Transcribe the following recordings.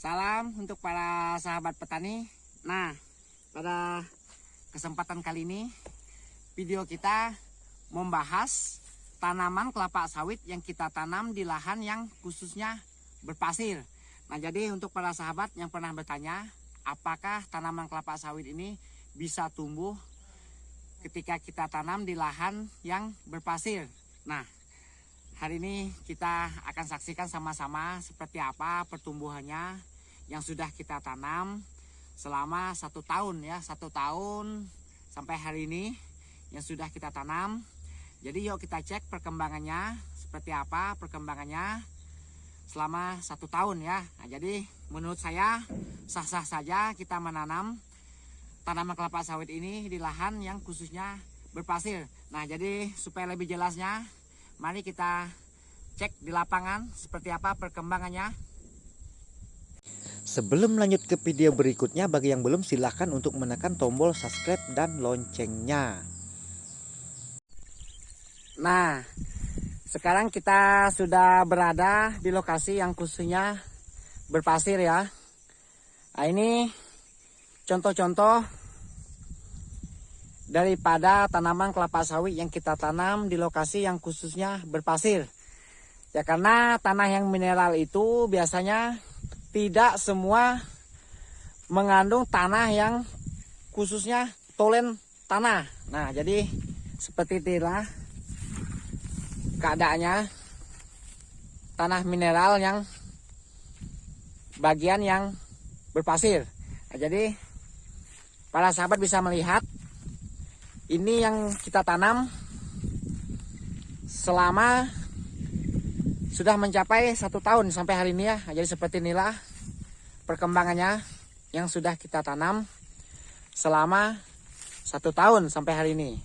Salam untuk para sahabat petani. Nah, pada kesempatan kali ini video kita membahas tanaman kelapa sawit yang kita tanam di lahan yang khususnya berpasir. Nah, jadi untuk para sahabat yang pernah bertanya, apakah tanaman kelapa sawit ini bisa tumbuh ketika kita tanam di lahan yang berpasir? Nah, hari ini kita akan saksikan sama-sama seperti apa pertumbuhannya yang sudah kita tanam selama 1 tahun ya, 1 tahun sampai hari ini yang sudah kita tanam. Jadi yuk kita cek perkembangannya seperti apa perkembangannya selama 1 tahun ya. Nah, jadi menurut saya sah-sah saja kita menanam tanaman kelapa sawit ini di lahan yang khususnya berpasir. Nah, jadi supaya lebih jelasnya, mari kita cek di lapangan seperti apa perkembangannya. Sebelum lanjut ke video berikutnya, bagi yang belum silahkan untuk menekan tombol subscribe dan loncengnya. Nah, sekarang kita sudah berada di lokasi yang khususnya berpasir ya. Nah, ini contoh-contoh daripada tanaman kelapa sawit yang kita tanam di lokasi yang khususnya berpasir. Ya, karena tanah yang mineral itu biasanya tidak semua mengandung tanah yang khususnya tolen tanah. Nah, jadi seperti inilah keadaannya tanah mineral yang bagian yang berpasir. Nah, jadi para sahabat bisa melihat ini yang kita tanam selama sudah mencapai 1 tahun sampai hari ini ya. Jadi seperti inilah perkembangannya yang sudah kita tanam selama 1 tahun sampai hari ini.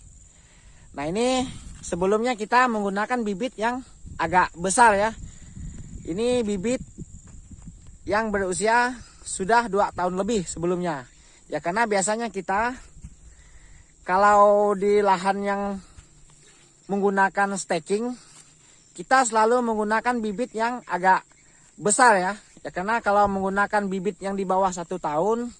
Nah, ini sebelumnya kita menggunakan bibit yang agak besar ya. Ini bibit yang berusia sudah 2 tahun lebih sebelumnya. Ya, karena biasanya kita kalau di lahan yang menggunakan staking, kita selalu menggunakan bibit yang agak besar ya. Ya, karena kalau menggunakan bibit yang di bawah 1 tahun,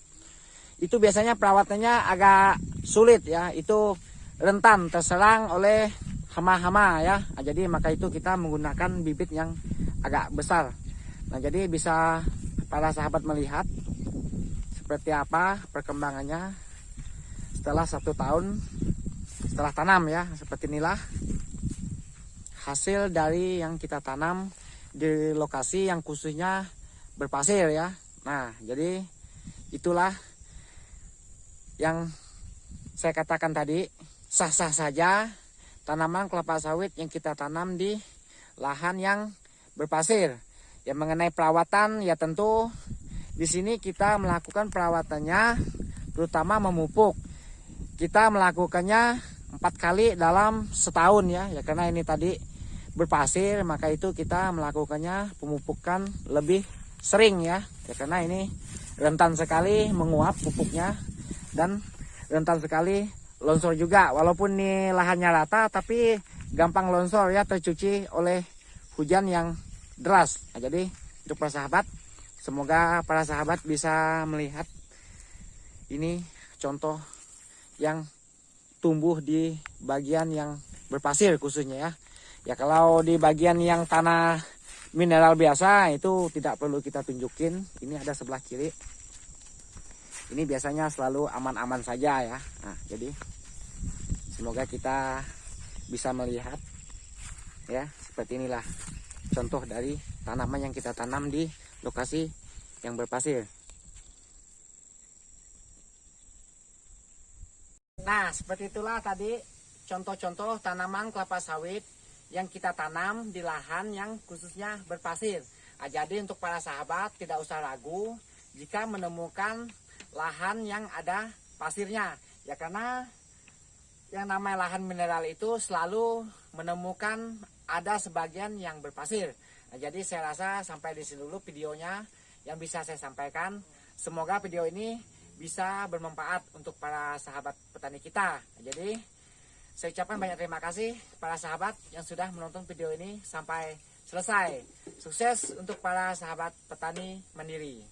itu biasanya perawatannya agak sulit ya. Itu rentan terserang oleh hama-hama ya. Nah, jadi maka itu kita menggunakan bibit yang agak besar. Nah, jadi bisa para sahabat melihat seperti apa perkembangannya setelah 1 tahun setelah tanam ya. Seperti inilah hasil dari yang kita tanam di lokasi yang khususnya berpasir ya. Nah, jadi itulah yang saya katakan tadi, sah-sah saja tanaman kelapa sawit yang kita tanam di lahan yang berpasir. Ya, mengenai perawatan ya tentu di sini kita melakukan perawatannya terutama memupuk. Kita melakukannya 4 kali dalam setahun ya. Ya, karena ini tadi berpasir, maka itu kita melakukannya pemupukan lebih sering ya. Ya, karena ini rentan sekali menguap pupuknya dan rentan sekali longsor juga. Walaupun ini lahannya rata, tapi gampang longsor ya, tercuci oleh hujan yang deras. Nah, jadi untuk para sahabat, semoga para sahabat bisa melihat ini contoh yang tumbuh di bagian yang berpasir khususnya ya. Ya, kalau di bagian yang tanah mineral biasa itu tidak perlu kita tunjukin. Ini ada sebelah kiri. Ini biasanya selalu aman-aman saja ya. Nah, jadi semoga kita bisa melihat ya, seperti inilah contoh dari tanaman yang kita tanam di lokasi yang berpasir. Nah, seperti itulah tadi contoh-contoh tanaman kelapa sawit yang kita tanam di lahan yang khususnya berpasir. Nah, jadi untuk para sahabat tidak usah ragu jika menemukan lahan yang ada pasirnya. Ya, karena yang namanya lahan mineral itu selalu menemukan ada sebagian yang berpasir. Nah, jadi saya rasa sampai di sini dulu videonya yang bisa saya sampaikan. Semoga video ini bisa bermanfaat untuk para sahabat petani kita. Jadi saya ucapkan banyak terima kasih para sahabat yang sudah menonton video ini sampai selesai. Sukses untuk para sahabat petani mandiri.